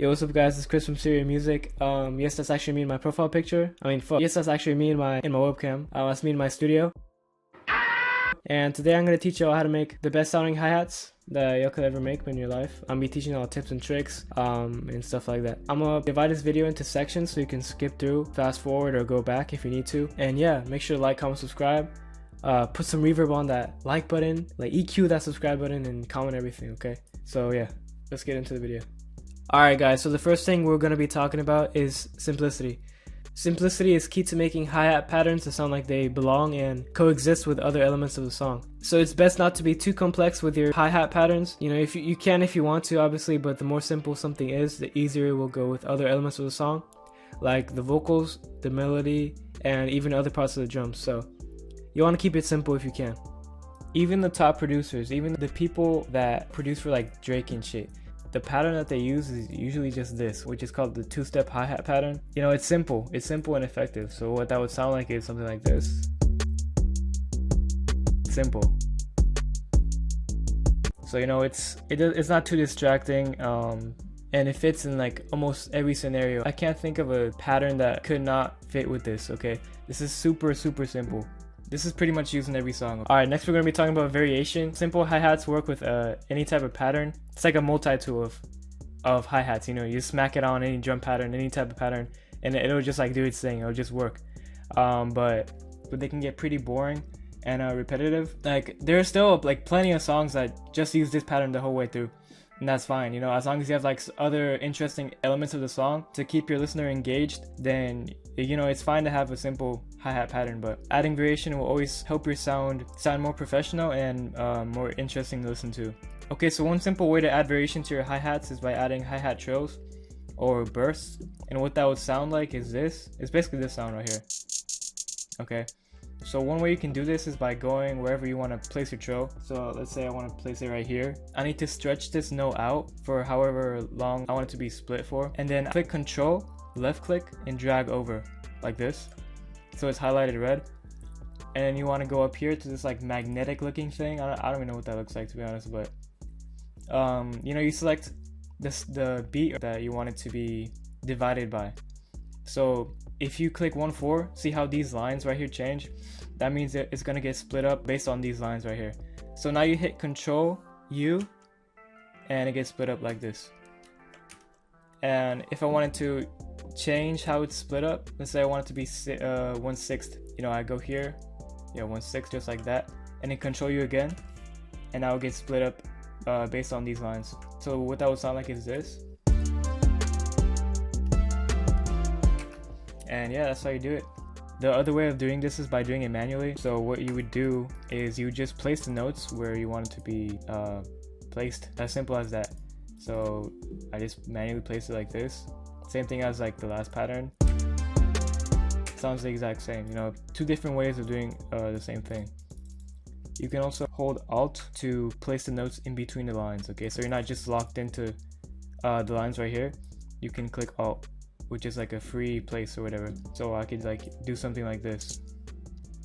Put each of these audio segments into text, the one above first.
Yo, what's up guys, it's Chris from Syria Music. Yes, that's actually me in my profile picture. Yes, that's actually me in my webcam. That's me in my studio. And today I'm going to teach you all how to make the best sounding hi-hats that you could ever make in your life. I'm be teaching you all tips and tricks and stuff like that. I'm going to divide this video into sections so you can skip through, fast forward, or go back if you need to. And yeah, make sure to like, comment, subscribe. Put some reverb on that like button, like EQ that subscribe button, and comment everything, okay? So yeah, let's get into the video. Alright guys, so the first thing we're going to be talking about is simplicity. Simplicity is key to making hi-hat patterns to sound like they belong and coexist with other elements of the song. So it's best not to be too complex with your hi-hat patterns. You know, if you can if you want to, obviously, but the more simple something is, the easier it will go with other elements of the song, like the vocals, the melody, and even other parts of the drums. So you want to keep it simple if you can. Even the top producers, even the people that produce for like Drake and shit, the pattern that they use is usually just this, which is called the two-step hi-hat pattern. You know, it's simple and effective. So what that would sound like is something like this. Simple. So you know, it's not too distracting, and it fits in like almost every scenario. I can't think of a pattern that could not fit with this. Okay, this is super simple. This is pretty much used in every song. Alright, next we're going to be talking about variation. Simple hi-hats work with any type of pattern. It's like a multi-tool of hi-hats. You know, you smack it on any drum pattern, any type of pattern, and it'll just like do its thing. It'll just work. But they can get pretty boring and repetitive. Like, there are still like plenty of songs that just use this pattern the whole way through. And that's fine, you know, as long as you have like other interesting elements of the song to keep your listener engaged, then you know it's fine to have a simple hi-hat pattern. But adding variation will always help your sound more professional and more interesting to listen to. Okay, so one simple way to add variation to your hi-hats is by adding hi-hat trills or bursts. And what that would sound like is this. It's basically this sound right here. Okay. So one way you can do this is by going wherever you want to place your trill. So let's say I want to place it right here. I need to stretch this note out for however long I want it to be split for. And then click Control, left click, and drag over like this. So it's highlighted red. And then you want to go up here to this like magnetic looking thing. I don't even know what that looks like, to be honest, but you know, you select the beat that you want it to be divided by. So if you click 1-4, see how these lines right here change? That means that it's gonna get split up based on these lines right here. So now you hit Control U and it gets split up like this. And if I wanted to change how it's split up, let's say I want it to be 1/6, you know, I go here, yeah, 1/6, just like that, and then Control U again, and now it gets split up based on these lines. So what that would sound like is this. And yeah, that's how you do it. The other way of doing this is by doing it manually. So what you would do is you just place the notes where you want it to be placed. As simple as that. So I just manually place it like this. Same thing as like the last pattern. Sounds the exact same. You know, two different ways of doing the same thing. You can also hold Alt to place the notes in between the lines. Okay, so you're not just locked into the lines right here. You can click Alt, which is like a free place or whatever. So I could like do something like this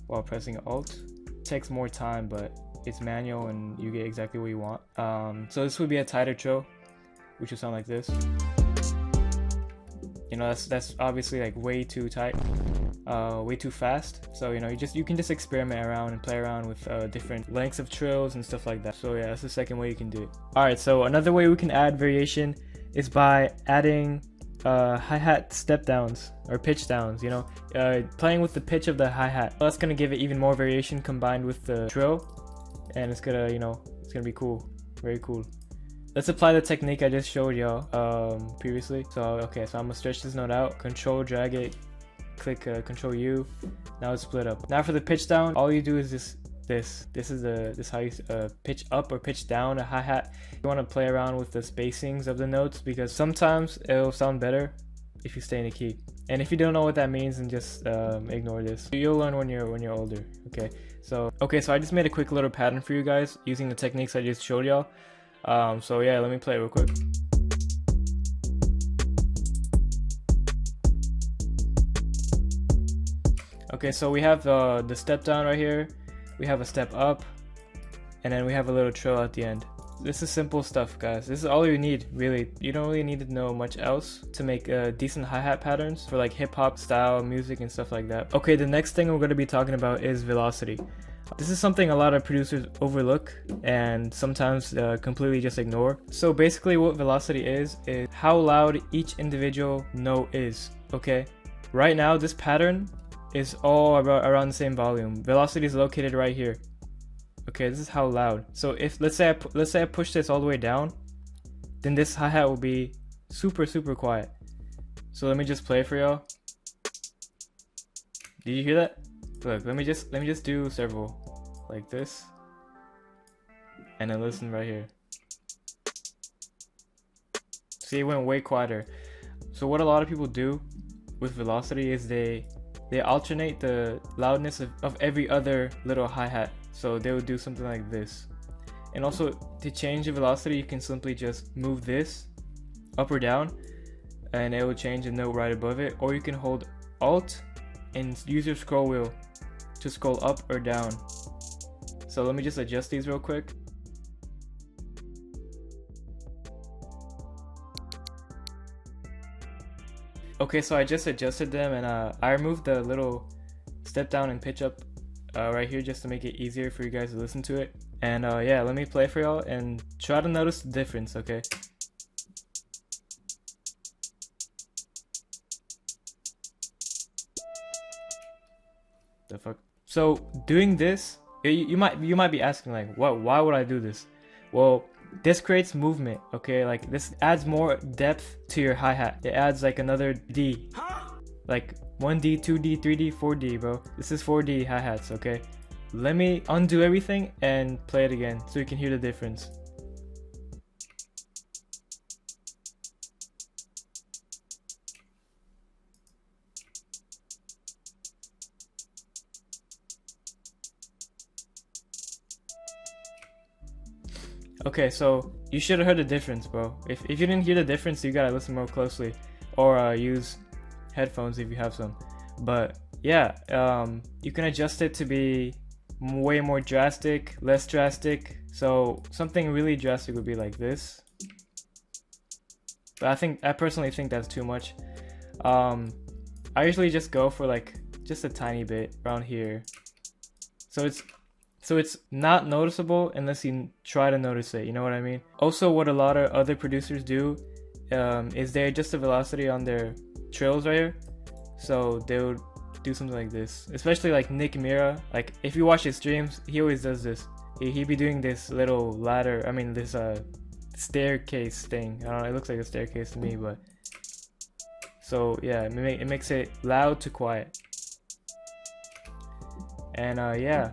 while pressing Alt. It takes more time, but it's manual and you get exactly what you want. So this would be a tighter trill, which would sound like this. You know, that's obviously like way too tight, way too fast. So you know, you can just experiment around and play around with different lengths of trills and stuff like that. So yeah, that's the second way you can do it. Alright, so another way we can add variation is by adding hi-hat step downs or pitch downs, you know, playing with the pitch of the hi-hat. That's gonna give it even more variation combined with the trill, and it's gonna, you know, it's gonna be cool, very cool. Let's apply the technique I just showed y'all previously. So okay, so I'm gonna stretch this note out, control drag it, click Control U. Now it's split up. Now for the pitch down, all you do is this is how you pitch up or pitch down a hi-hat. You want to play around with the spacings of the notes because sometimes it'll sound better if you stay in the key. And if you don't know what that means, then just ignore this. You'll learn when you're older. Okay, so I just made a quick little pattern for you guys using the techniques I just showed y'all. So yeah, let me play it real quick. Okay, so we have the step down right here. We have a step up, and then we have a little trill at the end. This is simple stuff, guys. This is all you need, really. You don't really need to know much else to make decent hi-hat patterns for like hip-hop style music and stuff like that. Okay, the next thing we're going to be talking about is velocity. This is something a lot of producers overlook and sometimes completely just ignore. So basically what velocity is how loud each individual note is, okay? Right now, this pattern is all around the same volume. Velocity is located right here. Okay, this is how loud. So if let's say I push this all the way down, then this hi-hat will be super quiet. So let me just play for y'all. Did you hear that? Look, let me just do several like this, and then listen right here. See, it went way quieter. So what a lot of people do with velocity is they alternate the loudness of every other little hi-hat. So they would do something like this. And also to change the velocity, you can simply just move this up or down and it will change the note right above it, or you can hold Alt and use your scroll wheel to scroll up or down. So let me just adjust these real quick. Okay, so I just adjusted them, and I removed the little step down and pitch up right here just to make it easier for you guys to listen to it. And yeah, let me play for y'all and try to notice the difference, okay? The fuck? So doing this, you might be asking like, why would I do this? Well, this creates movement, okay? Like this adds more depth to your hi-hat. It adds like another D, like 1D, 2D, 3D, 4D, bro. This is 4D hi-hats, okay? Let me undo everything and play it again so you can hear the difference. Okay, so you should have heard the difference, bro. If you didn't hear the difference, you gotta listen more closely, or use headphones if you have some. But yeah, you can adjust it to be way more drastic, less drastic. So something really drastic would be like this. But I personally think that's too much. I usually just go for like just a tiny bit around here. So it's not noticeable unless you try to notice it, you know what I mean? Also, what a lot of other producers do is they adjust the velocity on their trills right here. So they would do something like this, especially like Nick Mira. Like if you watch his streams, he always does this. He'd be doing this little ladder, I mean this staircase thing. I don't know, it looks like a staircase to me, but so yeah, it makes it loud to quiet. And yeah,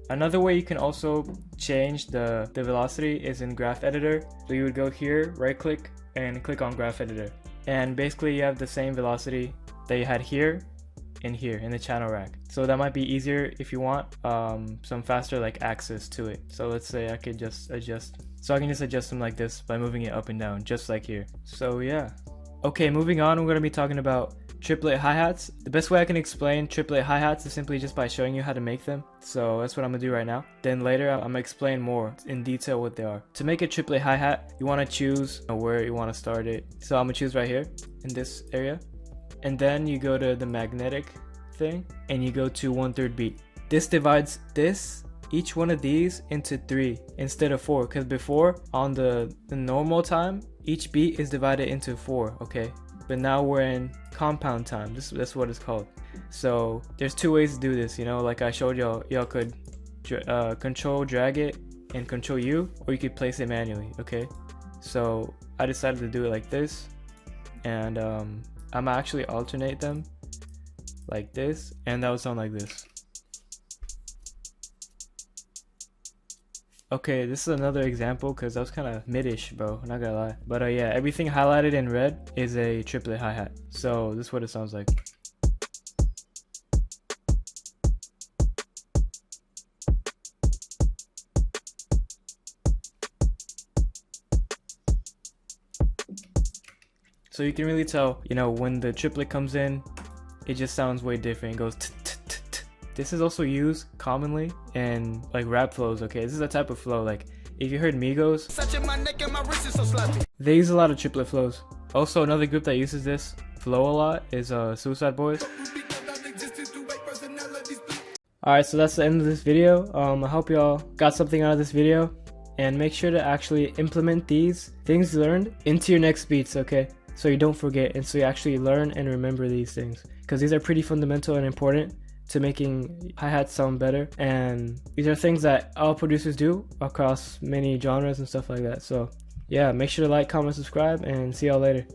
another way you can also change the velocity is in graph editor. So you would go here, right click, and click on graph editor, and basically you have the same velocity that you had here and here in the channel rack. So that might be easier if you want some faster like access to it. So let's say I could just adjust, so I can just adjust them like this by moving it up and down, just like here. So yeah. Okay, moving on, we're going to be talking about triplet hi-hats. The best way I can explain triplet hi-hats is simply just by showing you how to make them. So that's what I'm gonna do right now. Then later I'm gonna explain more in detail what they are. To make a triplet hi-hat, you want to choose where you want to start it. So I'm gonna choose right here in this area, and then you go to the magnetic thing and you go to 1/3 beat. This divides each one of these into 3 instead of 4, because before on the normal time each beat is divided into 4, okay? But now we're in compound time. That's what it's called. So there's 2 ways to do this, you know, like I showed y'all. Y'all could control drag it and control U, or you could place it manually, okay? So I decided to do it like this, and I'm actually alternate them like this, and that would sound like this. Okay, this is another example because that was kind of mid-ish, bro, not gonna lie. But yeah, everything highlighted in red is a triplet hi-hat. So this is what it sounds like. So you can really tell, you know, when the triplet comes in, it just sounds way different. It goes This is also used commonly in like rap flows, okay? This is a type of flow, like if you heard Migos, they use a lot of triplet flows. Also, another group that uses this flow a lot is Suicide Boys. Alright, so that's the end of this video. I hope y'all got something out of this video, and make sure to actually implement these things learned into your next beats, okay? So you don't forget, and so you actually learn and remember these things, because these are pretty fundamental and important to making hi-hats sound better, and these are things that all producers do across many genres and stuff like that. So yeah, make sure to like, comment, subscribe, and see y'all later.